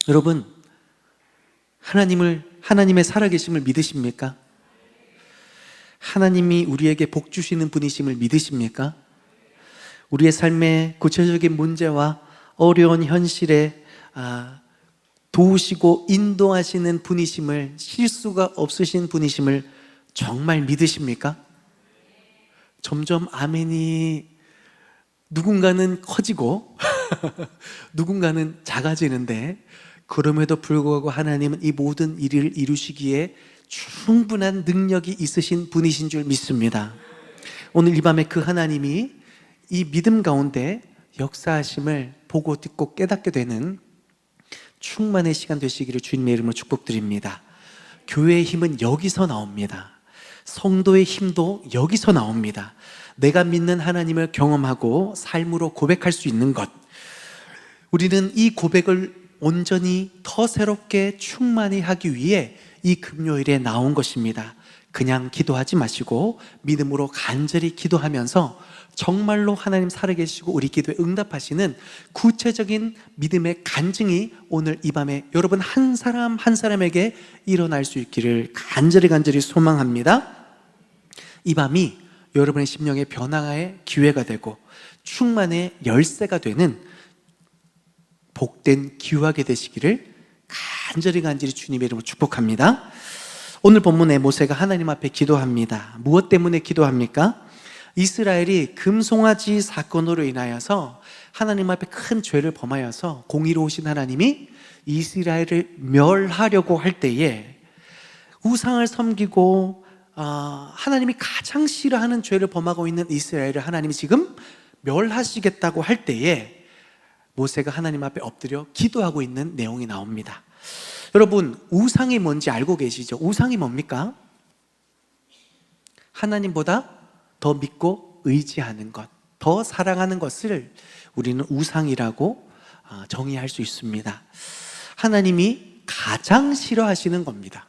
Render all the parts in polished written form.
여러분, 하나님의 살아계심을 믿으십니까? 하나님이 우리에게 복 주시는 분이심을 믿으십니까? 우리의 삶의 구체적인 문제와 어려운 현실에 도우시고 인도하시는 분이심을, 실수가 없으신 분이심을 정말 믿으십니까? 점점 아멘이 누군가는 커지고 누군가는 작아지는데, 그럼에도 불구하고 하나님은 이 모든 일을 이루시기에 충분한 능력이 있으신 분이신 줄 믿습니다. 오늘 이 밤에 그 하나님이 이 믿음 가운데 역사하심을 보고 듣고 깨닫게 되는 충만의 시간 되시기를 주님의 이름으로 축복드립니다. 교회의 힘은 여기서 나옵니다. 성도의 힘도 여기서 나옵니다. 내가 믿는 하나님을 경험하고 삶으로 고백할 수 있는 것, 우리는 이 고백을 온전히 더 새롭게 충만히 하기 위해 이 금요일에 나온 것입니다. 그냥 기도하지 마시고 믿음으로 간절히 기도하면서 정말로 하나님 살아계시고 우리 기도에 응답하시는 구체적인 믿음의 간증이 오늘 이 밤에 여러분 한 사람 한 사람에게 일어날 수 있기를 간절히 소망합니다. 이 밤이 여러분의 심령의 변화의 기회가 되고 충만의 열쇠가 되는 복된 기후하게 되시기를 간절히 주님의 이름으로 축복합니다. 오늘 본문에 모세가 하나님 앞에 기도합니다. 무엇 때문에 기도합니까? 이스라엘이 금송아지 사건으로 인하여서 하나님 앞에 큰 죄를 범하여서 공의로우신 하나님이 이스라엘을 멸하려고 할 때에 우상을 섬기고 하나님이 가장 싫어하는 죄를 범하고 있는 이스라엘을 하나님이 지금 멸하시겠다고 할 때에 모세가 하나님 앞에 엎드려 기도하고 있는 내용이 나옵니다. 여러분, 우상이 뭔지 알고 계시죠? 우상이 뭡니까? 하나님보다 더 믿고 의지하는 것, 더 사랑하는 것을 우리는 우상이라고 정의할 수 있습니다. 하나님이 가장 싫어하시는 겁니다.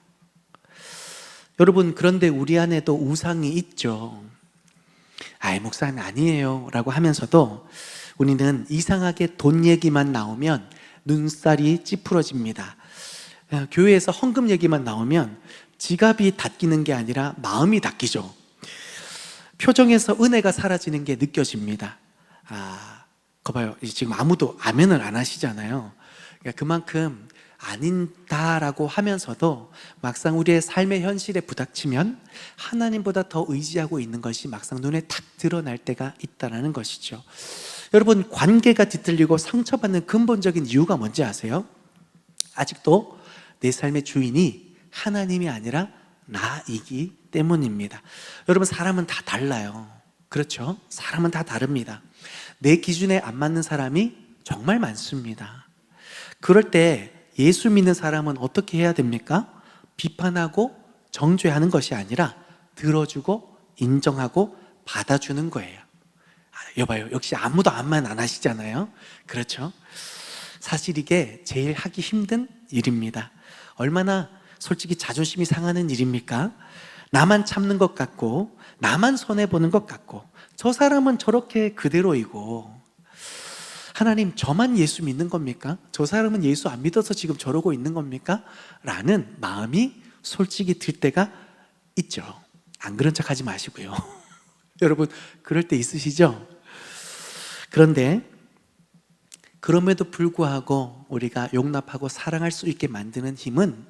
여러분, 그런데 우리 안에도 우상이 있죠. 목사님 아니에요 라고 하면서도 우리는 이상하게 돈 얘기만 나오면 눈살이 찌푸러집니다. 교회에서 헌금 얘기만 나오면 지갑이 닫히는 게 아니라 마음이 닫히죠. 표정에서 은혜가 사라지는 게 느껴집니다. 그거 봐요. 지금 아무도 아멘을 안 하시잖아요. 그러니까 그만큼 아닌다라고 하면서도 막상 우리의 삶의 현실에 부닥치면 하나님보다 더 의지하고 있는 것이 막상 눈에 탁 드러날 때가 있다는 것이죠. 여러분, 관계가 뒤틀리고 상처받는 근본적인 이유가 뭔지 아세요? 아직도 내 삶의 주인이 하나님이 아니라 나이기 때문입니다. 여러분, 사람은 다 달라요. 그렇죠? 사람은 다 다릅니다. 내 기준에 안 맞는 사람이 정말 많습니다. 그럴 때 예수 믿는 사람은 어떻게 해야 됩니까? 비판하고 정죄하는 것이 아니라 들어주고 인정하고 받아주는 거예요. 여봐요, 역시 아무도 아멘 안 하시잖아요. 그렇죠? 사실 이게 제일 하기 힘든 일입니다. 얼마나 솔직히 자존심이 상하는 일입니까? 나만 참는 것 같고 나만 손해보는 것 같고 저 사람은 저렇게 그대로이고 하나님, 저만 예수 믿는 겁니까? 저 사람은 예수 안 믿어서 지금 저러고 있는 겁니까? 라는 마음이 솔직히 들 때가 있죠. 안 그런 척 하지 마시고요. 여러분, 그럴 때 있으시죠? 그런데 그럼에도 불구하고 우리가 용납하고 사랑할 수 있게 만드는 힘은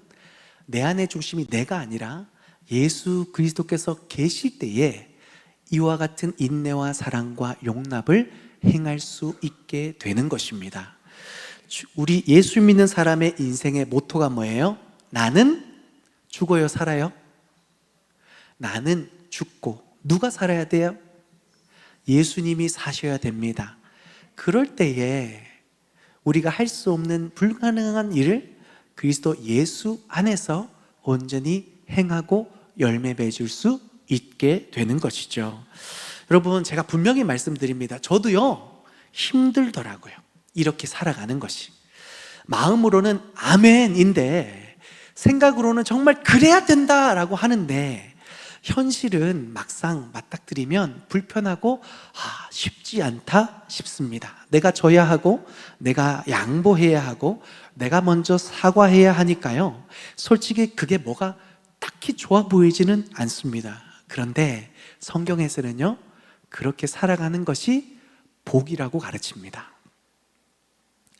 내 안의 중심이 내가 아니라 예수 그리스도께서 계실 때에 이와 같은 인내와 사랑과 용납을 행할 수 있게 되는 것입니다. 우리 예수 믿는 사람의 인생의 모토가 뭐예요? 나는 죽어요, 살아요? 나는 죽고 누가 살아야 돼요? 예수님이 사셔야 됩니다. 그럴 때에 우리가 할 수 없는 불가능한 일을 그리스도 예수 안에서 온전히 행하고 열매 맺을 수 있게 되는 것이죠. 여러분, 제가 분명히 말씀드립니다. 저도요, 힘들더라고요. 이렇게 살아가는 것이. 마음으로는 아멘인데 생각으로는 정말 그래야 된다라고 하는데 현실은 막상 맞닥뜨리면 불편하고 쉽지 않다 싶습니다. 내가 져야 하고 내가 양보해야 하고 내가 먼저 사과해야 하니까요, 솔직히 그게 뭐가 딱히 좋아 보이지는 않습니다. 그런데 성경에서는요, 그렇게 살아가는 것이 복이라고 가르칩니다.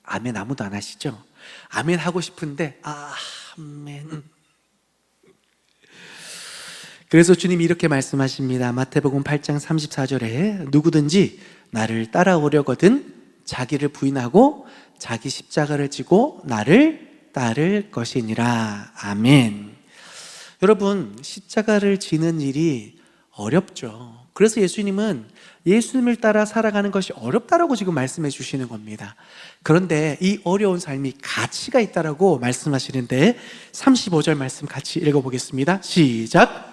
아멘 아무도 안 하시죠? 아멘 하고 싶은데 아멘. 그래서 주님이 이렇게 말씀하십니다. 마태복음 8장 34절에 누구든지 나를 따라오려거든 자기를 부인하고 자기 십자가를 지고 나를 따를 것이니라. 아멘. 여러분, 십자가를 지는 일이 어렵죠. 그래서 예수님은 예수님을 따라 살아가는 것이 어렵다라고 지금 말씀해 주시는 겁니다. 그런데 이 어려운 삶이 가치가 있다라고 말씀하시는데 35절 말씀 같이 읽어보겠습니다. 시작.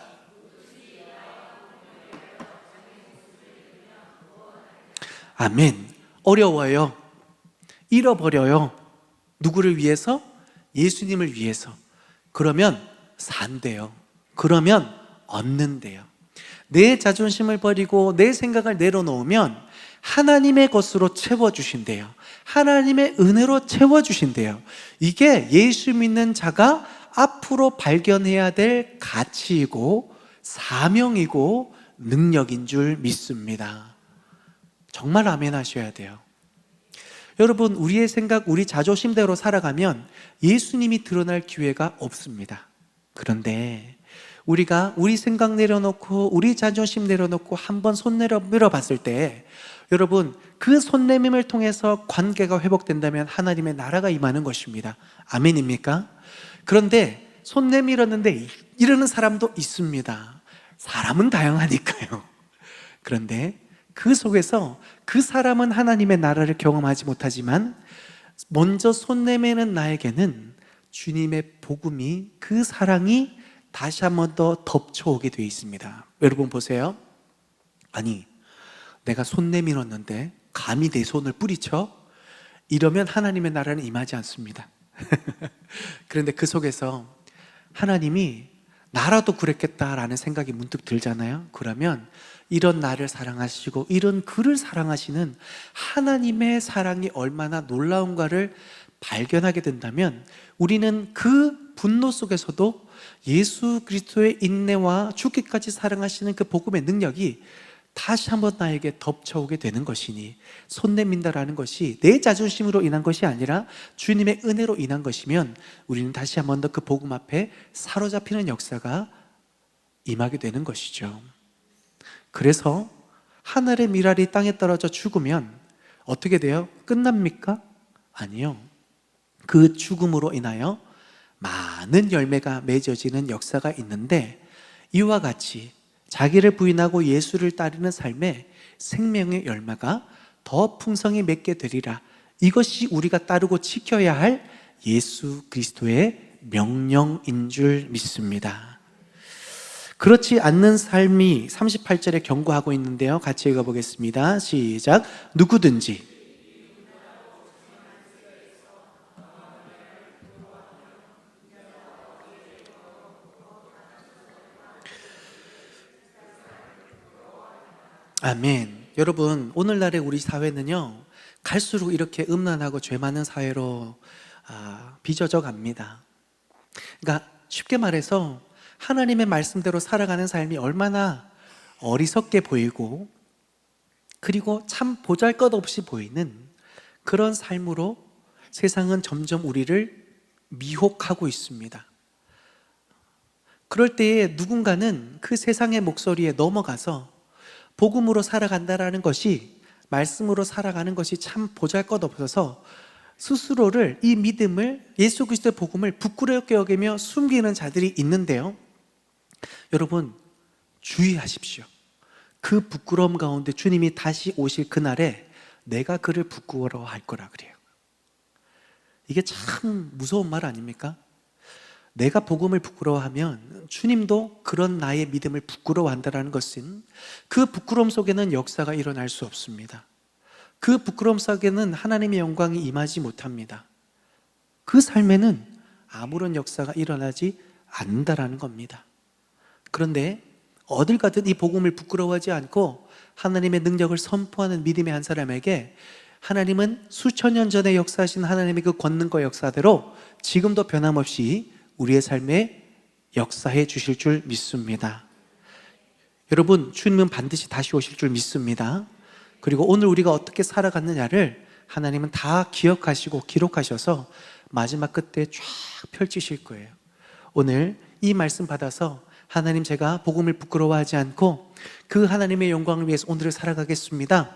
아멘. 어려워요. 잃어버려요. 누구를 위해서? 예수님을 위해서. 그러면 산대요. 그러면 얻는대요. 내 자존심을 버리고 내 생각을 내려놓으면 하나님의 것으로 채워주신대요. 하나님의 은혜로 채워주신대요. 이게 예수 믿는 자가 앞으로 발견해야 될 가치이고 사명이고 능력인 줄 믿습니다. 정말 아멘 하셔야 돼요. 여러분, 우리의 생각, 우리 자존심대로 살아가면 예수님이 드러날 기회가 없습니다. 그런데 우리가 우리 생각 내려놓고 우리 자존심 내려놓고 한번 손 내밀어 봤을 때, 여러분, 그 손 내밈을 통해서 관계가 회복된다면 하나님의 나라가 임하는 것입니다. 아멘입니까? 그런데 손 내밀었는데 이러는 사람도 있습니다. 사람은 다양하니까요. 그런데 그 속에서 그 사람은 하나님의 나라를 경험하지 못하지만 먼저 손 내미는 나에게는 주님의 복음이, 그 사랑이 다시 한 번 더 덮쳐오게 되어 있습니다. 여러분 보세요. 아니, 내가 손 내밀었는데 감히 내 손을 뿌리쳐? 이러면 하나님의 나라는 임하지 않습니다. 그런데 그 속에서 하나님이 나라도 그랬겠다라는 생각이 문득 들잖아요. 그러면 이런 나를 사랑하시고 이런 그를 사랑하시는 하나님의 사랑이 얼마나 놀라운가를 발견하게 된다면 우리는 그 분노 속에서도 예수 그리스도의 인내와 죽기까지 사랑하시는 그 복음의 능력이 다시 한번 나에게 덮쳐오게 되는 것이니, 손 내민다라는 것이 내 자존심으로 인한 것이 아니라 주님의 은혜로 인한 것이면 우리는 다시 한번 더 그 복음 앞에 사로잡히는 역사가 임하게 되는 것이죠. 그래서 하늘의 미랄이 땅에 떨어져 죽으면 어떻게 돼요? 끝납니까? 아니요. 그 죽음으로 인하여 많은 열매가 맺어지는 역사가 있는데, 이와 같이 자기를 부인하고 예수를 따르는 삶에 생명의 열매가 더 풍성히 맺게 되리라. 이것이 우리가 따르고 지켜야 할 예수 그리스도의 명령인 줄 믿습니다. 그렇지 않는 삶이 38절에 경고하고 있는데요, 같이 읽어보겠습니다. 시작. 누구든지 아멘. 여러분, 오늘날의 우리 사회는요, 갈수록 이렇게 음란하고 죄 많은 사회로 빚어져 갑니다. 그러니까 쉽게 말해서 하나님의 말씀대로 살아가는 삶이 얼마나 어리석게 보이고, 그리고 참 보잘것없이 보이는 그런 삶으로 세상은 점점 우리를 미혹하고 있습니다. 그럴 때에 누군가는 그 세상의 목소리에 넘어가서 복음으로 살아간다라는 것이, 말씀으로 살아가는 것이 참 보잘것없어서 스스로를, 이 믿음을, 예수 그리스도의 복음을 부끄럽게 여기며 숨기는 자들이 있는데요, 여러분 주의하십시오. 그 부끄러움 가운데 주님이 다시 오실 그날에 내가 그를 부끄러워할 거라 그래요. 이게 참 무서운 말 아닙니까? 내가 복음을 부끄러워하면 주님도 그런 나의 믿음을 부끄러워한다는 것은, 그 부끄러움 속에는 역사가 일어날 수 없습니다. 그 부끄러움 속에는 하나님의 영광이 임하지 못합니다. 그 삶에는 아무런 역사가 일어나지 않는다는 겁니다. 그런데 어딜 가든 이 복음을 부끄러워하지 않고 하나님의 능력을 선포하는 믿음의 한 사람에게 하나님은 수천 년 전에 역사하신 하나님의 그 권능과 역사대로 지금도 변함없이 우리의 삶에 역사해 주실 줄 믿습니다. 여러분, 주님은 반드시 다시 오실 줄 믿습니다. 그리고 오늘 우리가 어떻게 살아갔느냐를 하나님은 다 기억하시고 기록하셔서 마지막 끝에 쫙 펼치실 거예요. 오늘 이 말씀 받아서 하나님, 제가 복음을 부끄러워하지 않고 그 하나님의 영광을 위해서 오늘을 살아가겠습니다,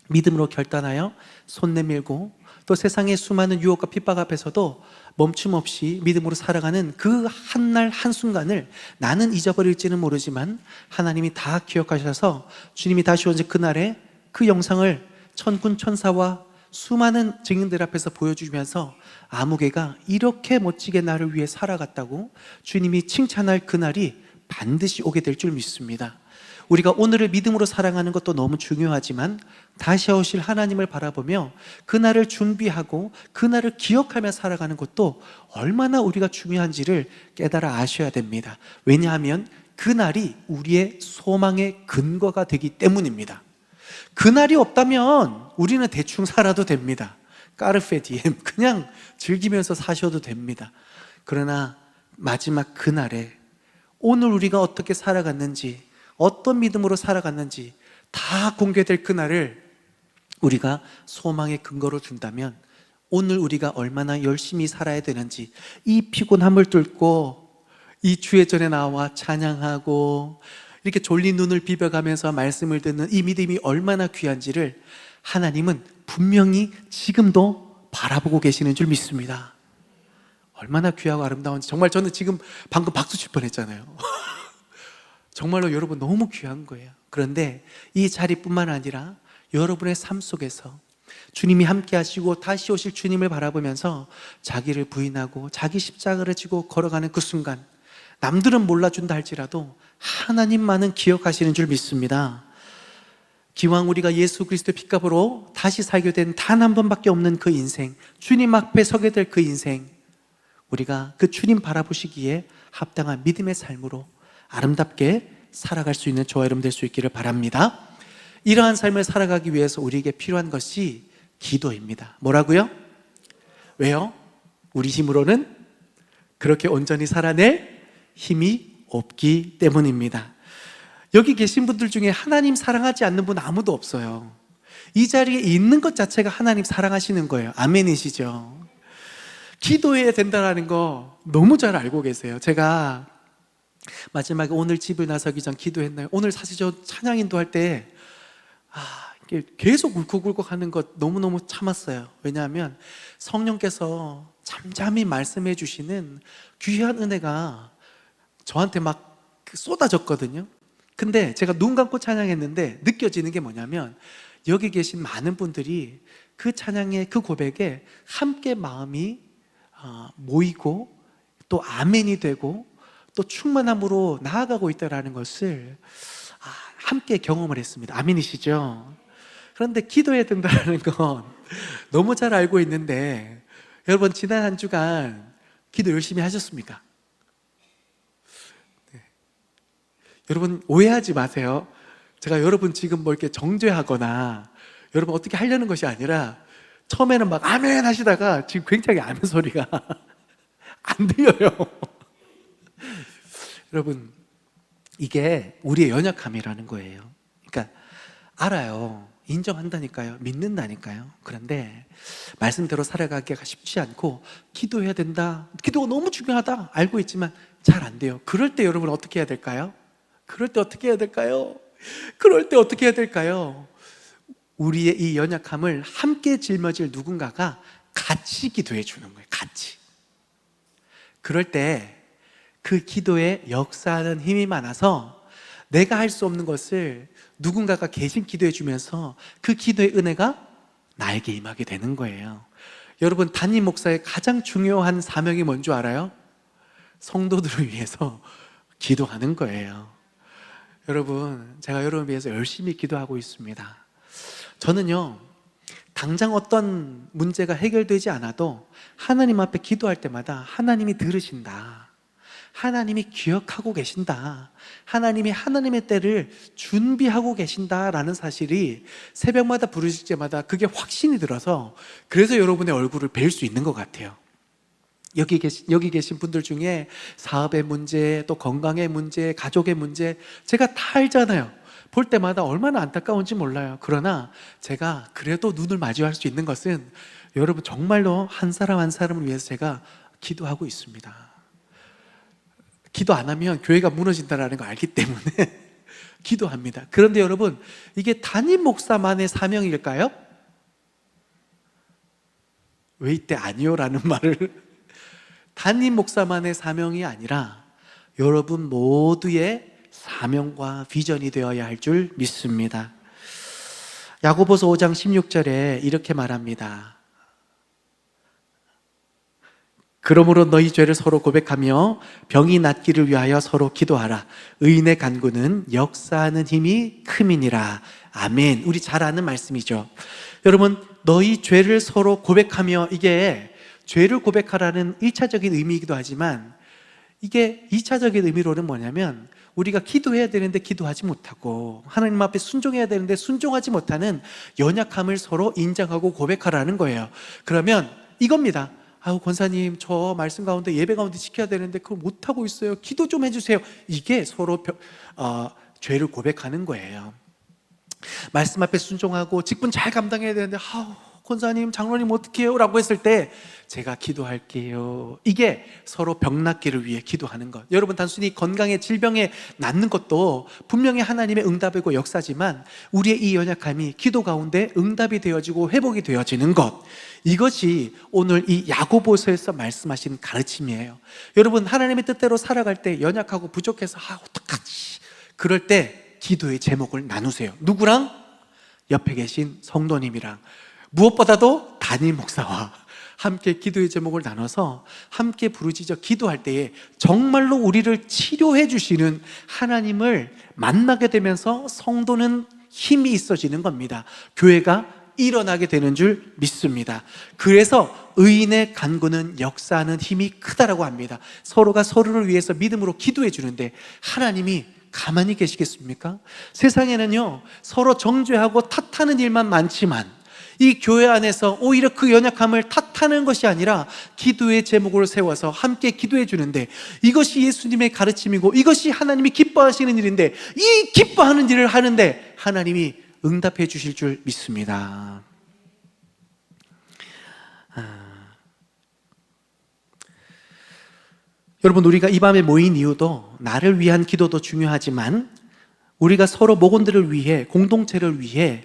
믿음으로 결단하여 손 내밀고 또 세상의 수많은 유혹과 핍박 앞에서도 멈춤 없이 믿음으로 살아가는 그 한날 한순간을 나는 잊어버릴지는 모르지만 하나님이 다 기억하셔서 주님이 다시 오실 그날에 그 영상을 천군 천사와 수많은 증인들 앞에서 보여주면서 아무개가 이렇게 멋지게 나를 위해 살아갔다고 주님이 칭찬할 그날이 반드시 오게 될 줄 믿습니다. 우리가 오늘을 믿음으로 살아가는 것도 너무 중요하지만 다시 오실 하나님을 바라보며 그날을 준비하고 그날을 기억하며 살아가는 것도 얼마나 우리가 중요한지를 깨달아 아셔야 됩니다. 왜냐하면 그날이 우리의 소망의 근거가 되기 때문입니다. 그날이 없다면 우리는 대충 살아도 됩니다. 까르페 디엠, 그냥 즐기면서 사셔도 됩니다. 그러나 마지막 그날에 오늘 우리가 어떻게 살아갔는지, 어떤 믿음으로 살아갔는지 다 공개될 그날을 우리가 소망의 근거로 둔다면 오늘 우리가 얼마나 열심히 살아야 되는지, 이 피곤함을 뚫고 이 주의 전에 나와 찬양하고 이렇게 졸린 눈을 비벼가면서 말씀을 듣는 이 믿음이 얼마나 귀한지를 하나님은 분명히 지금도 바라보고 계시는 줄 믿습니다. 얼마나 귀하고 아름다운지 정말 저는 지금 방금 박수 칠 뻔했잖아요. 정말로 여러분 너무 귀한 거예요. 그런데 이 자리뿐만 아니라 여러분의 삶 속에서 주님이 함께 하시고 다시 오실 주님을 바라보면서 자기를 부인하고 자기 십자가를 지고 걸어가는 그 순간, 남들은 몰라준다 할지라도 하나님만은 기억하시는 줄 믿습니다. 기왕 우리가 예수 그리스도의 핏값으로 다시 살게 된 단 한 번밖에 없는 그 인생, 주님 앞에 서게 될 그 인생, 우리가 그 주님 바라보시기에 합당한 믿음의 삶으로 아름답게 살아갈 수 있는 저와 여러분 될 수 있기를 바랍니다. 이러한 삶을 살아가기 위해서 우리에게 필요한 것이 기도입니다. 뭐라고요? 왜요? 우리 힘으로는 그렇게 온전히 살아낼 힘이 없기 때문입니다. 여기 계신 분들 중에 하나님 사랑하지 않는 분 아무도 없어요. 이 자리에 있는 것 자체가 하나님 사랑하시는 거예요. 아멘이시죠? 기도해야 된다는 거 너무 잘 알고 계세요. 제가 마지막에 오늘 집을 나서기 전 기도했나요? 오늘 사실 저 찬양 인도할 때 계속 울컥울컥 하는 것 너무너무 참았어요. 왜냐하면 성령께서 잠잠히 말씀해 주시는 귀한 은혜가 저한테 막 쏟아졌거든요. 근데 제가 눈 감고 찬양했는데 느껴지는 게 뭐냐면 여기 계신 많은 분들이 그 찬양의 그 고백에 함께 마음이 모이고 또 아멘이 되고 또 충만함으로 나아가고 있다는 것을 함께 경험을 했습니다. 아멘이시죠? 그런데 기도해야 된다는 건 너무 잘 알고 있는데 여러분, 지난 한 주간 기도 열심히 하셨습니까? 네. 여러분 오해하지 마세요. 제가 여러분 지금 뭐 이렇게 정죄하거나 여러분 어떻게 하려는 것이 아니라 처음에는 막 아멘 하시다가 지금 굉장히 아멘 소리가 안 들려요. 여러분, 이게 우리의 연약함이라는 거예요. 그러니까 알아요. 인정한다니까요. 믿는다니까요. 그런데 말씀대로 살아가기가 쉽지 않고 기도해야 된다, 기도가 너무 중요하다 알고 있지만 잘 안 돼요. 그럴 때 여러분 어떻게 해야 될까요? 그럴 때 어떻게 해야 될까요? 그럴 때 어떻게 해야 될까요? 우리의 이 연약함을 함께 짊어질 누군가가 같이 기도해 주는 거예요. 같이. 그럴 때 그 기도에 역사하는 힘이 많아서 내가 할 수 없는 것을 누군가가 대신 기도해 주면서 그 기도의 은혜가 나에게 임하게 되는 거예요. 여러분, 담임 목사의 가장 중요한 사명이 뭔지 알아요? 성도들을 위해서 기도하는 거예요. 여러분, 제가 여러분을 위해서 열심히 기도하고 있습니다. 저는요, 당장 어떤 문제가 해결되지 않아도 하나님 앞에 기도할 때마다 하나님이 들으신다, 하나님이 기억하고 계신다, 하나님이 하나님의 때를 준비하고 계신다라는 사실이 새벽마다 부르실 때마다 그게 확신이 들어서, 그래서 여러분의 얼굴을 뵐 수 있는 것 같아요. 여기 계신 분들 중에 사업의 문제, 또 건강의 문제, 가족의 문제, 제가 다 알잖아요. 볼 때마다 얼마나 안타까운지 몰라요. 그러나 제가 그래도 눈을 마주할 수 있는 것은, 여러분 정말로 한 사람 한 사람을 위해서 제가 기도하고 있습니다. 기도 안 하면 교회가 무너진다는 거 알기 때문에 기도합니다. 그런데 여러분, 이게 담임 목사만의 사명일까요? 왜 이때 아니요라는 말을 담임 목사만의 사명이 아니라 여러분 모두의 사명과 비전이 되어야 할 줄 믿습니다. 야고보서 5장 16절에 이렇게 말합니다. 그러므로 너희 죄를 서로 고백하며 병이 낫기를 위하여 서로 기도하라. 의인의 간구는 역사하는 힘이 큼이니라. 아멘. 우리 잘 아는 말씀이죠. 여러분, 너희 죄를 서로 고백하며, 이게 죄를 고백하라는 1차적인 의미이기도 하지만, 이게 2차적인 의미로는 뭐냐면, 우리가 기도해야 되는데 기도하지 못하고 하나님 앞에 순종해야 되는데 순종하지 못하는 연약함을 서로 인정하고 고백하라는 거예요. 그러면 이겁니다. 아우, 권사님, 저 말씀 가운데 예배 가운데 지켜야 되는데 그걸 못하고 있어요. 기도 좀 해주세요. 이게 서로 죄를 고백하는 거예요. 말씀 앞에 순종하고 직분 잘 감당해야 되는데, 아우, 권사님, 장로님 어떻게 해요? 라고 했을 때 제가 기도할게요. 이게 서로 병 낫기를 위해 기도하는 것. 여러분, 단순히 건강에, 질병에 낫는 것도 분명히 하나님의 응답이고 역사지만, 우리의 이 연약함이 기도 가운데 응답이 되어지고 회복이 되어지는 것, 이것이 오늘 이 야고보서에서 말씀하신 가르침이에요. 여러분, 하나님의 뜻대로 살아갈 때 연약하고 부족해서 어떡하지? 그럴 때 기도의 제목을 나누세요. 누구랑? 옆에 계신 성도님이랑, 무엇보다도 담임 목사와 함께 기도의 제목을 나눠서 함께 부르짖어 기도할 때에 정말로 우리를 치료해 주시는 하나님을 만나게 되면서 성도는 힘이 있어지는 겁니다. 교회가 일어나게 되는 줄 믿습니다. 그래서 의인의 간구는 역사하는 힘이 크다라고 합니다. 서로가 서로를 위해서 믿음으로 기도해 주는데 하나님이 가만히 계시겠습니까? 세상에는요, 서로 정죄하고 탓하는 일만 많지만 이 교회 안에서 오히려 그 연약함을 탓하는 것이 아니라 기도의 제목으로 세워서 함께 기도해 주는데, 이것이 예수님의 가르침이고 이것이 하나님이 기뻐하시는 일인데, 이 기뻐하는 일을 하는데 하나님이 응답해 주실 줄 믿습니다. 여러분, 우리가 이 밤에 모인 이유도 나를 위한 기도도 중요하지만 우리가 서로 목원들을 위해, 공동체를 위해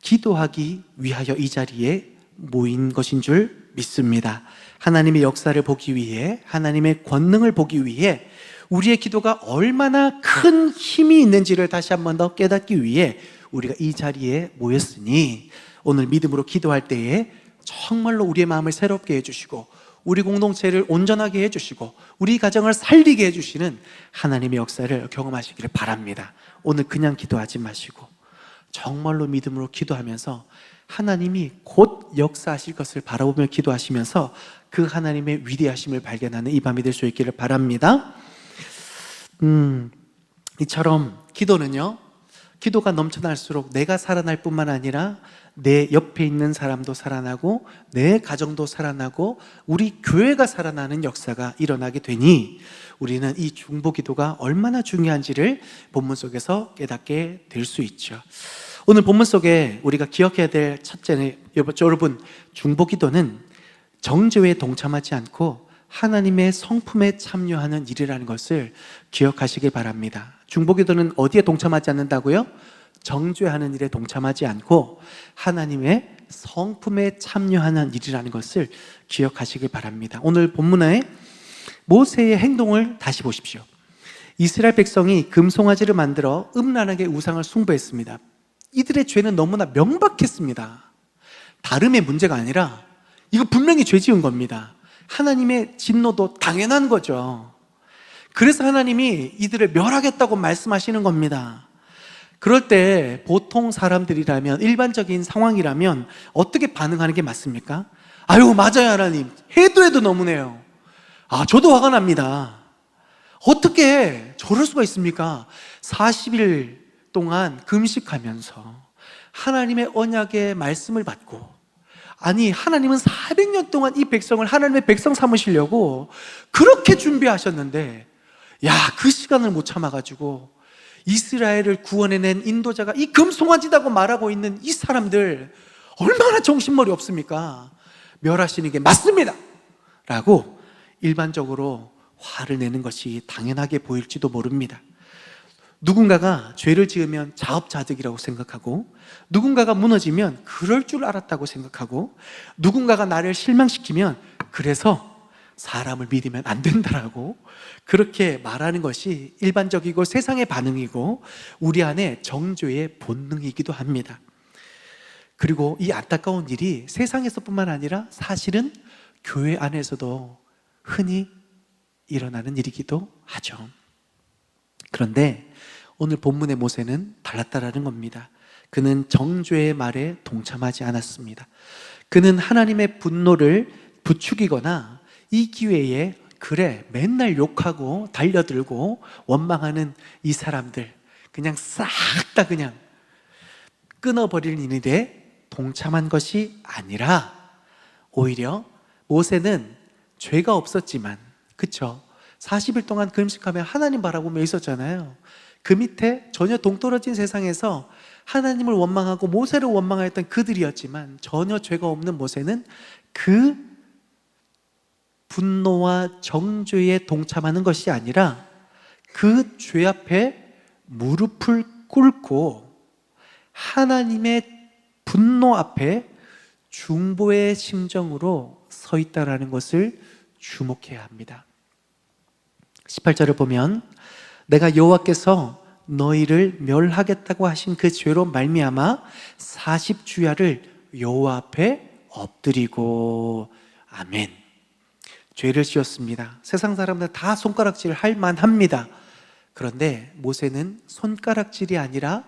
기도하기 위하여 이 자리에 모인 것인 줄 믿습니다. 하나님의 역사를 보기 위해, 하나님의 권능을 보기 위해 우리의 기도가 얼마나 큰 힘이 있는지를 다시 한 번 더 깨닫기 위해 우리가 이 자리에 모였으니, 오늘 믿음으로 기도할 때에 정말로 우리의 마음을 새롭게 해주시고 우리 공동체를 온전하게 해주시고 우리 가정을 살리게 해주시는 하나님의 역사를 경험하시기를 바랍니다. 오늘 그냥 기도하지 마시고 정말로 믿음으로 기도하면서 하나님이 곧 역사하실 것을 바라보며 기도하시면서 그 하나님의 위대하심을 발견하는 이 밤이 될 수 있기를 바랍니다. 이처럼 기도는요, 기도가 넘쳐날수록 내가 살아날 뿐만 아니라 내 옆에 있는 사람도 살아나고 내 가정도 살아나고 우리 교회가 살아나는 역사가 일어나게 되니, 우리는 이 중보기도가 얼마나 중요한지를 본문 속에서 깨닫게 될 수 있죠. 오늘 본문 속에 우리가 기억해야 될 첫째는, 여러분, 중보기도는 정죄에 동참하지 않고 하나님의 성품에 참여하는 일이라는 것을 기억하시길 바랍니다. 중보기도는 어디에 동참하지 않는다고요? 정죄하는 일에 동참하지 않고 하나님의 성품에 참여하는 일이라는 것을 기억하시길 바랍니다. 오늘 본문에 모세의 행동을 다시 보십시오. 이스라엘 백성이 금송아지를 만들어 음란하게 우상을 숭배했습니다. 이들의 죄는 너무나 명백했습니다. 다름의 문제가 아니라 이거 분명히 죄 지은 겁니다. 하나님의 진노도 당연한 거죠. 그래서 하나님이 이들을 멸하겠다고 말씀하시는 겁니다. 그럴 때 보통 사람들이라면, 일반적인 상황이라면 어떻게 반응하는 게 맞습니까? 아유, 맞아요 하나님, 해도 너무네요. 아, 저도 화가 납니다. 어떻게 저럴 수가 있습니까? 40일 동안 금식하면서 하나님의 언약의 말씀을 받고, 아니 하나님은 400년 동안 이 백성을 하나님의 백성 삼으시려고 그렇게 준비하셨는데, 야, 그 시간을 못 참아가지고 이스라엘을 구원해낸 인도자가 이 금송아지다고 말하고 있는 이 사람들 얼마나 정신머리 없습니까? 멸하시는 게 맞습니다 라고 일반적으로 화를 내는 것이 당연하게 보일지도 모릅니다. 누군가가 죄를 지으면 자업자득이라고 생각하고, 누군가가 무너지면 그럴 줄 알았다고 생각하고, 누군가가 나를 실망시키면 그래서 사람을 믿으면 안 된다라고 그렇게 말하는 것이 일반적이고 세상의 반응이고 우리 안에 정죄의 본능이기도 합니다. 그리고 이 안타까운 일이 세상에서뿐만 아니라 사실은 교회 안에서도 흔히 일어나는 일이기도 하죠. 그런데 오늘 본문의 모세는 달랐다라는 겁니다. 그는 정죄의 말에 동참하지 않았습니다. 그는 하나님의 분노를 부추기거나 이 기회에 그래 맨날 욕하고 달려들고 원망하는 이 사람들 그냥 싹 다 그냥 끊어버릴 일에 동참한 것이 아니라, 오히려 모세는 죄가 없었지만, 그쵸? 40일 동안 금식하며 하나님 바라보며 있었잖아요. 그 밑에 전혀 동떨어진 세상에서 하나님을 원망하고 모세를 원망하였던 그들이었지만, 전혀 죄가 없는 모세는 그 분노와 정죄에 동참하는 것이 아니라 그 죄 앞에 무릎을 꿇고 하나님의 분노 앞에 중보의 심정으로 서 있다라는 것을 주목해야 합니다. 18절을 보면 내가 여호와께서 너희를 멸하겠다고 하신 그 죄로 말미암아 40주야를 여호와 앞에 엎드리고, 아멘. 죄를 지었습니다. 세상 사람들 다 손가락질 할 만합니다. 그런데 모세는 손가락질이 아니라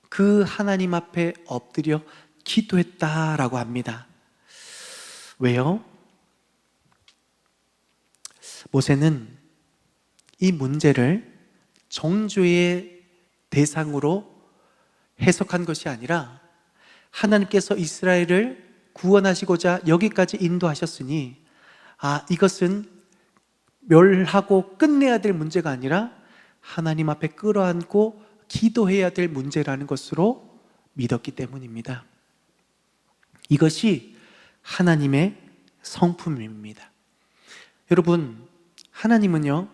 그 하나님 앞에 엎드려 기도했다라고 합니다. 왜요? 모세는 이 문제를 정죄의 대상으로 해석한 것이 아니라 하나님께서 이스라엘을 구원하시고자 여기까지 인도하셨으니, 이것은 멸하고 끝내야 될 문제가 아니라 하나님 앞에 끌어안고 기도해야 될 문제라는 것으로 믿었기 때문입니다. 이것이 하나님의 성품입니다. 여러분, 하나님은요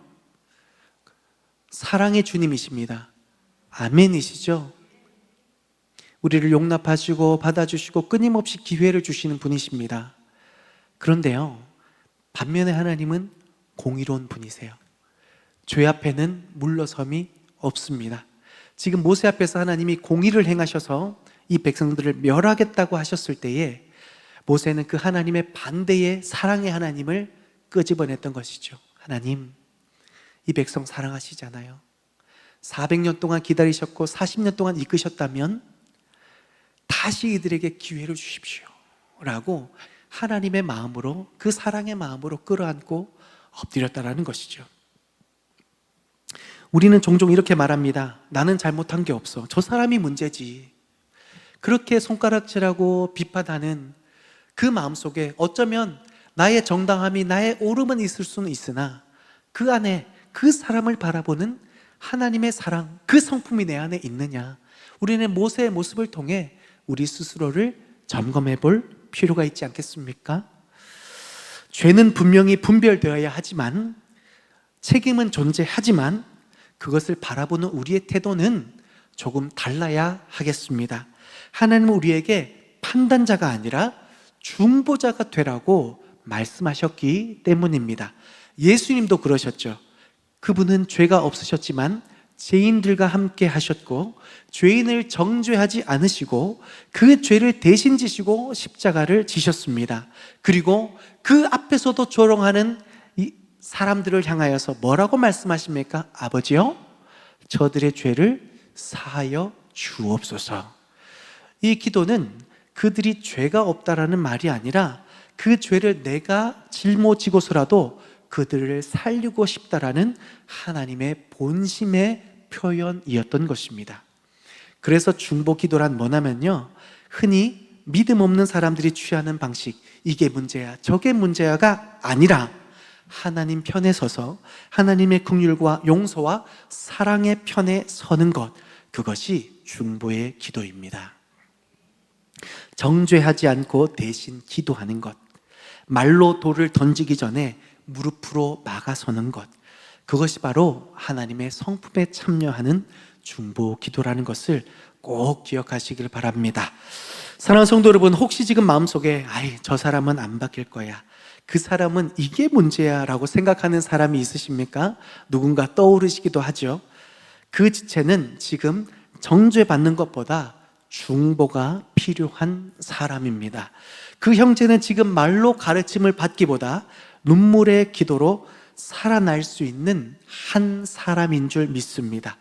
사랑의 주님이십니다. 아멘이시죠? 우리를 용납하시고 받아주시고 끊임없이 기회를 주시는 분이십니다. 그런데요, 반면에 하나님은 공의로운 분이세요. 죄 앞에는 물러섬이 없습니다. 지금 모세 앞에서 하나님이 공의를 행하셔서 이 백성들을 멸하겠다고 하셨을 때에 모세는 그 하나님의 반대의 사랑의 하나님을 끄집어냈던 것이죠. 하나님, 이 백성 사랑하시잖아요. 400년 동안 기다리셨고 40년 동안 이끄셨다면 다시 이들에게 기회를 주십시오 라고 하나님의 마음으로, 그 사랑의 마음으로 끌어안고 엎드렸다라는 것이죠. 우리는 종종 이렇게 말합니다. 나는 잘못한 게 없어. 저 사람이 문제지. 그렇게 손가락질하고 비판하는 그 마음속에 어쩌면 나의 정당함이, 나의 옳음은 있을 수는 있으나 그 안에 그 사람을 바라보는 하나님의 사랑, 그 성품이 내 안에 있느냐, 우리는 모세의 모습을 통해 우리 스스로를 점검해 볼 필요가 있지 않겠습니까? 죄는 분명히 분별되어야 하지만, 책임은 존재하지만 그것을 바라보는 우리의 태도는 조금 달라야 하겠습니다. 하나님은 우리에게 판단자가 아니라 중보자가 되라고 말씀하셨기 때문입니다. 예수님도 그러셨죠. 그분은 죄가 없으셨지만 죄인들과 함께 하셨고 죄인을 정죄하지 않으시고 그 죄를 대신 지시고 십자가를 지셨습니다. 그리고 그 앞에서도 조롱하는 이 사람들을 향하여서 뭐라고 말씀하십니까? 아버지요, 저들의 죄를 사하여 주옵소서. 이 기도는 그들이 죄가 없다라는 말이 아니라 그 죄를 내가 짊어지고서라도 그들을 살리고 싶다라는 하나님의 본심의 표현이었던 것입니다. 그래서 중보 기도란 뭐냐면요, 흔히 믿음 없는 사람들이 취하는 방식, 이게 문제야 저게 문제야가 아니라 하나님 편에 서서 하나님의 긍휼과 용서와 사랑의 편에 서는 것, 그것이 중보의 기도입니다. 정죄하지 않고 대신 기도하는 것, 말로 돌을 던지기 전에 무릎으로 막아서는 것, 그것이 바로 하나님의 성품에 참여하는 중보 기도라는 것을 꼭 기억하시길 바랍니다. 사랑하는 성도 여러분, 혹시 지금 마음속에 저 사람은 안 바뀔 거야, 그 사람은 이게 문제야 라고 생각하는 사람이 있으십니까? 누군가 떠오르시기도 하죠. 그 지체는 지금 정죄받는 것보다 중보가 필요한 사람입니다. 그 형제는 지금 말로 가르침을 받기보다 눈물의 기도로 살아날 수 있는 한 사람인 줄 믿습니다.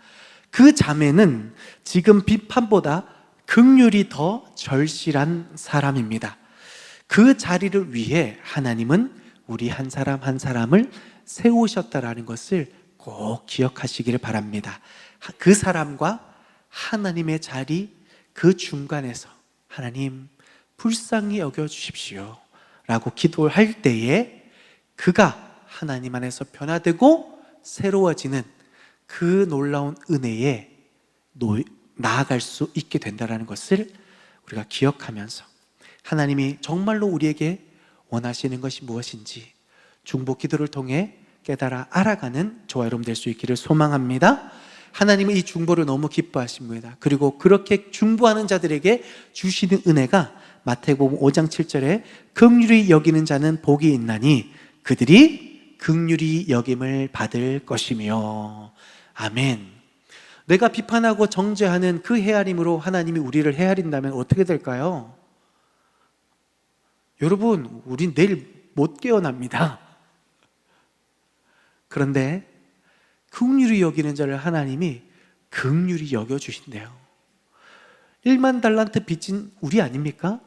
그 자매는 지금 비판보다 긍휼이 더 절실한 사람입니다. 그 자리를 위해 하나님은 우리 한 사람 한 사람을 세우셨다라는 것을 꼭 기억하시기를 바랍니다. 그 사람과 하나님의 자리, 그 중간에서 하나님 불쌍히 여겨주십시오 라고 기도할 때에 그가 하나님 안에서 변화되고 새로워지는 그 놀라운 은혜에 나아갈 수 있게 된다는 것을 우리가 기억하면서 하나님이 정말로 우리에게 원하시는 것이 무엇인지 중보 기도를 통해 깨달아 알아가는 저와 여러분 될 수 있기를 소망합니다. 하나님은 이 중보를 너무 기뻐하십니다. 그리고 그렇게 중보하는 자들에게 주시는 은혜가 마태복음 5장 7절에 긍휼히 여기는 자는 복이 있나니 그들이 긍휼히 여김을 받을 것이며. 아멘. 내가 비판하고 정죄하는 그 헤아림으로 하나님이 우리를 헤아린다면 어떻게 될까요? 여러분, 우린 내일 못 깨어납니다. 그런데 긍휼히 여기는 자를 하나님이 긍휼히 여겨주신대요. 1만 달란트 빚진 우리 아닙니까?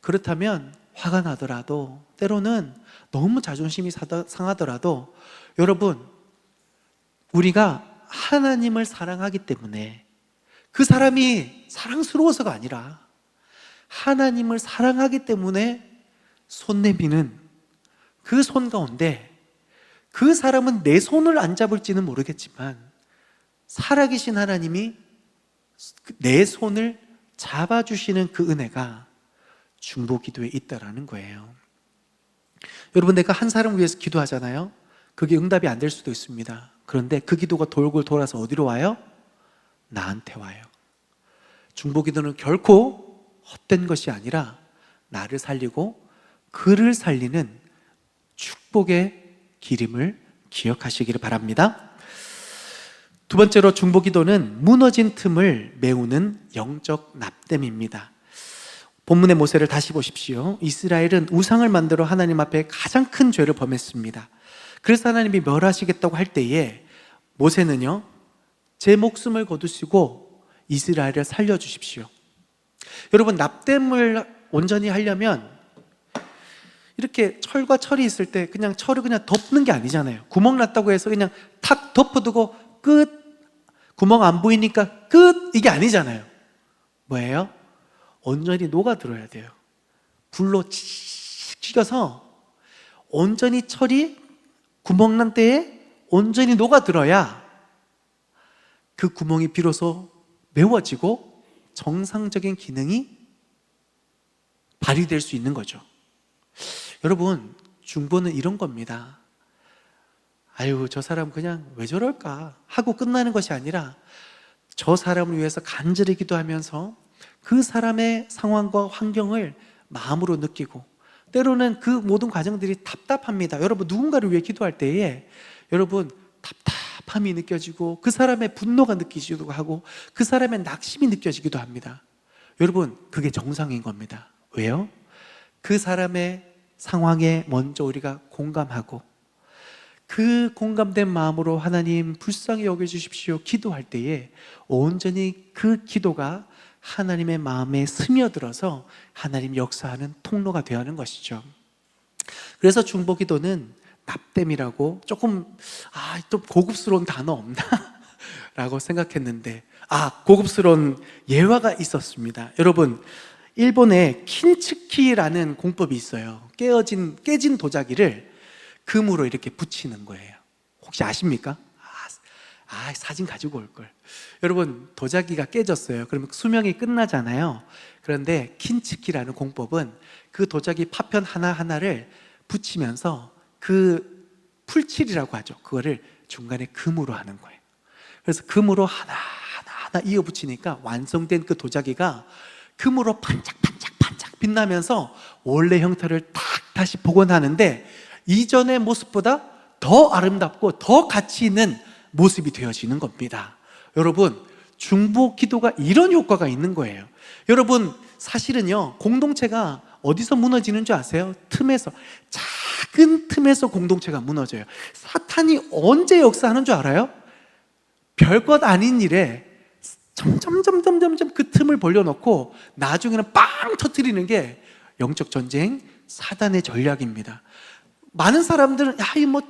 그렇다면 화가 나더라도, 때로는 너무 자존심이 상하더라도, 여러분, 우리가 하나님을 사랑하기 때문에, 그 사람이 사랑스러워서가 아니라 하나님을 사랑하기 때문에 손 내미는 그 손 가운데, 그 사람은 내 손을 안 잡을지는 모르겠지만 살아계신 하나님이 내 손을 잡아주시는 그 은혜가 중보 기도에 있다라는 거예요. 여러분, 내가 한 사람을 위해서 기도하잖아요. 그게 응답이 안 될 수도 있습니다. 그런데 그 기도가 돌고 돌아서 어디로 와요? 나한테 와요. 중보 기도는 결코 헛된 것이 아니라 나를 살리고 그를 살리는 축복의 기림을 기억하시기를 바랍니다. 두 번째로 중보 기도는 무너진 틈을 메우는 영적 납땜입니다. 본문의 모세를 다시 보십시오. 이스라엘은 우상을 만들어 하나님 앞에 가장 큰 죄를 범했습니다. 그래서 하나님이 멸하시겠다고 할 때에 모세는요, 제 목숨을 거두시고 이스라엘을 살려주십시오. 여러분, 납땜을 온전히 하려면 이렇게 철과 철이 있을 때 그냥 철을 그냥 덮는 게 아니잖아요. 구멍 났다고 해서 그냥 탁 덮어두고 끝, 구멍 안 보이니까 끝, 이게 아니잖아요. 뭐예요? 온전히 녹아들어야 돼요. 불로 칙 튀겨서 온전히 철이 구멍 난 때에 온전히 녹아들어야 그 구멍이 비로소 메워지고 정상적인 기능이 발휘될 수 있는 거죠. 여러분, 중보는 이런 겁니다. 아유, 저 사람 그냥 왜 저럴까 하고 끝나는 것이 아니라 저 사람을 위해서 간절히 기도하면서 그 사람의 상황과 환경을 마음으로 느끼고, 때로는 그 모든 과정들이 답답합니다. 여러분, 누군가를 위해 기도할 때에 여러분 답답함이 느껴지고 그 사람의 분노가 느끼지도 하고 그 사람의 낙심이 느껴지기도 합니다. 여러분, 그게 정상인 겁니다. 왜요? 그 사람의 상황에 먼저 우리가 공감하고 그 공감된 마음으로 하나님 불쌍히 여겨주십시오 기도할 때에 온전히 그 기도가 하나님의 마음에 스며들어서 하나님 역사하는 통로가 되어야 하는 것이죠. 그래서 중보 기도는 납땜이라고 조금 좀 고급스러운 단어 없나? 라고 생각했는데 고급스러운 예화가 있었습니다. 여러분, 일본에 킨츠키라는 공법이 있어요. 깨진 도자기를 금으로 이렇게 붙이는 거예요. 혹시 아십니까? 사진 가지고 올 걸. 여러분, 도자기가 깨졌어요. 그러면 수명이 끝나잖아요. 그런데 킨츠키라는 공법은 그 도자기 파편 하나하나를 붙이면서 그 풀칠이라고 하죠. 그거를 중간에 금으로 하는 거예요. 그래서 금으로 하나 이어 붙이니까 완성된 그 도자기가 금으로 반짝반짝 빛나면서 원래 형태를 딱 다시 복원하는데 이전의 모습보다 더 아름답고 더 가치 있는 모습이 되어지는 겁니다. 여러분, 중보 기도가 이런 효과가 있는 거예요. 여러분, 사실은요, 공동체가 어디서 무너지는 줄 아세요? 작은 틈에서 공동체가 무너져요. 사탄이 언제 역사하는 줄 알아요? 별것 아닌 일에 점점 그 틈을 벌려놓고 나중에는 빵 터뜨리는 게 영적 전쟁, 사단의 전략입니다. 많은 사람들은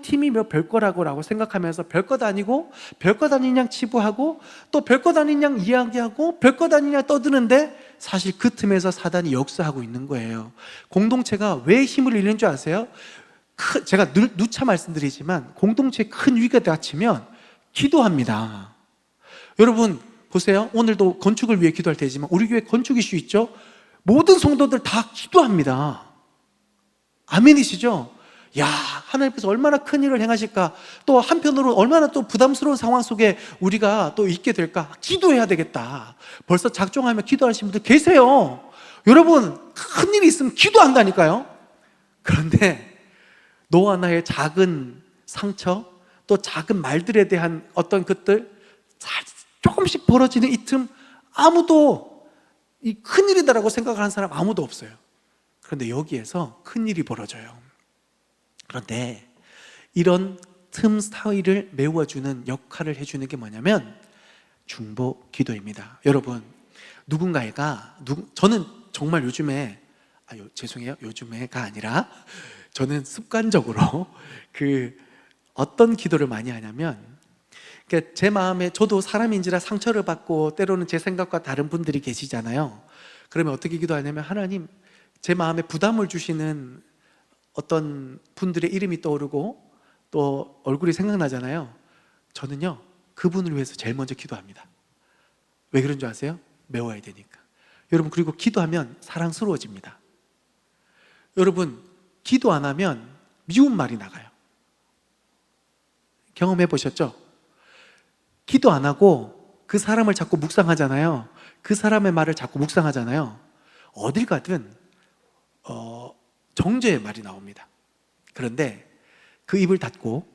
팀이 별거라고 생각하면서 별것 아니고 별것 아닌 양 치부하고 또 별것 아닌 양 이야기하고 별것 아닌 양 떠드는데 사실 그 틈에서 사단이 역사하고 있는 거예요. 공동체가 왜 힘을 잃는 줄 아세요? 제가 누차 말씀드리지만 공동체에 큰 위기가 닥치면 기도합니다. 여러분 보세요. 오늘도 건축을 위해 기도할 때지만 우리 교회 건축 이슈 있죠? 모든 성도들 다 기도합니다. 아멘이시죠? 하나님께서 얼마나 큰 일을 행하실까? 또 한편으로 얼마나 또 부담스러운 상황 속에 우리가 또 있게 될까? 기도해야 되겠다. 벌써 작정하며 기도하시는 분들 계세요. 여러분, 큰 일이 있으면 기도한다니까요. 그런데 너와 나의 작은 상처, 또 작은 말들에 대한 어떤 것들 조금씩 벌어지는 이 틈, 아무도 이 큰일이다라고 생각하는 사람 아무도 없어요. 그런데 여기에서 큰일이 벌어져요. 그런데 이런 틈 사이를 메워주는 역할을 해주는 게 뭐냐면 중보 기도입니다. 여러분, 저는 정말 요즘에가 아니라 저는 습관적으로 어떤 기도를 많이 하냐면, 그러니까 제 마음에, 저도 사람인지라 상처를 받고 때로는 제 생각과 다른 분들이 계시잖아요. 그러면 어떻게 기도하냐면, 하나님, 제 마음에 부담을 주시는 어떤 분들의 이름이 떠오르고 또 얼굴이 생각나잖아요. 저는요, 그분을 위해서 제일 먼저 기도합니다. 왜 그런 줄 아세요? 메워야 되니까. 여러분, 그리고 기도하면 사랑스러워집니다. 여러분, 기도 안 하면 미운 말이 나가요. 경험해 보셨죠? 기도 안 하고 그 사람을 자꾸 묵상하잖아요. 그 사람의 말을 자꾸 묵상하잖아요. 어딜 가든 정죄의 말이 나옵니다. 그런데 그 입을 닫고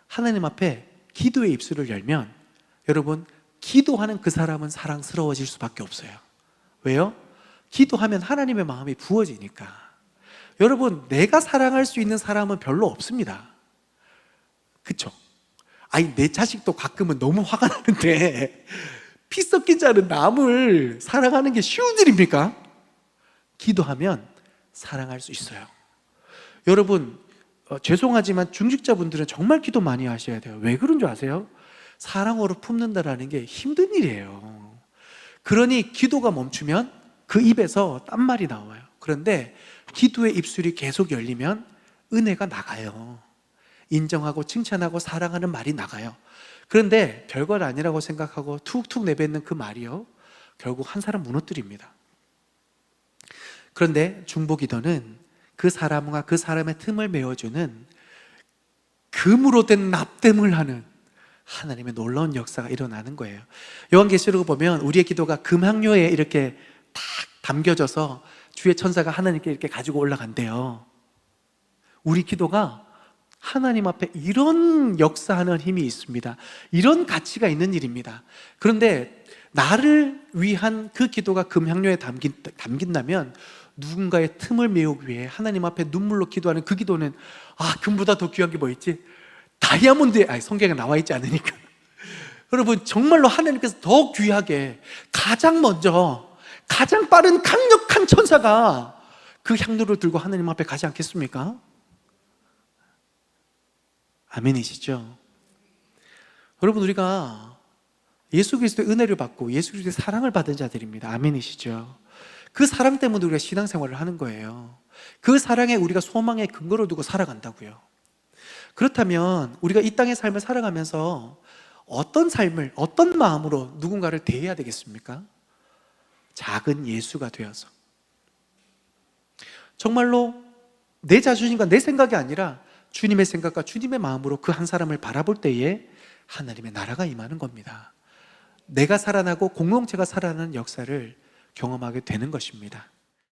하나님 앞에 기도의 입술을 열면, 여러분, 기도하는 그 사람은 사랑스러워질 수밖에 없어요. 왜요? 기도하면 하나님의 마음이 부어지니까. 여러분, 내가 사랑할 수 있는 사람은 별로 없습니다. 그쵸? 내 자식도 가끔은 너무 화가 나는데 피 섞인 자는 남을 사랑하는 게 쉬운 일입니까? 기도하면 사랑할 수 있어요. 여러분, 죄송하지만 중직자분들은 정말 기도 많이 하셔야 돼요. 왜 그런 줄 아세요? 사랑으로 품는다라는 게 힘든 일이에요. 그러니 기도가 멈추면 그 입에서 딴말이 나와요. 그런데 기도의 입술이 계속 열리면 은혜가 나가요. 인정하고 칭찬하고 사랑하는 말이 나가요. 그런데 별것 아니라고 생각하고 툭툭 내뱉는 그 말이요, 결국 한 사람 무너뜨립니다. 그런데 중보기도는 그 사람과 그 사람의 틈을 메워주는 금으로 된 납땜을 하는 하나님의 놀라운 역사가 일어나는 거예요. 요한계시록을 보면 우리의 기도가 금항료에 이렇게 딱 담겨져서 주의 천사가 하나님께 이렇게 가지고 올라간대요. 우리 기도가 하나님 앞에 이런 역사하는 힘이 있습니다. 이런 가치가 있는 일입니다. 그런데 나를 위한 그 기도가 금향료에 담긴다면 누군가의 틈을 메우기 위해 하나님 앞에 눈물로 기도하는 그 기도는 금보다 더 귀한 게 뭐 있지? 다이아몬드에, 성경에 나와 있지 않으니까. 여러분, 정말로 하나님께서 더 귀하게 가장 먼저 가장 빠른 강력한 천사가 그 향료를 들고 하나님 앞에 가지 않겠습니까? 아멘이시죠? 여러분, 우리가 예수 그리스도의 은혜를 받고 예수 그리스도의 사랑을 받은 자들입니다. 아멘이시죠? 그 사랑 때문에 우리가 신앙생활을 하는 거예요. 그 사랑에 우리가 소망의 근거를 두고 살아간다고요. 그렇다면 우리가 이 땅의 삶을 살아가면서 어떤 삶을, 어떤 마음으로 누군가를 대해야 되겠습니까? 작은 예수가 되어서, 정말로 내 자존심과 내 생각이 아니라 주님의 생각과 주님의 마음으로 그 한 사람을 바라볼 때에 하나님의 나라가 임하는 겁니다. 내가 살아나고 공동체가 살아나는 역사를 경험하게 되는 것입니다.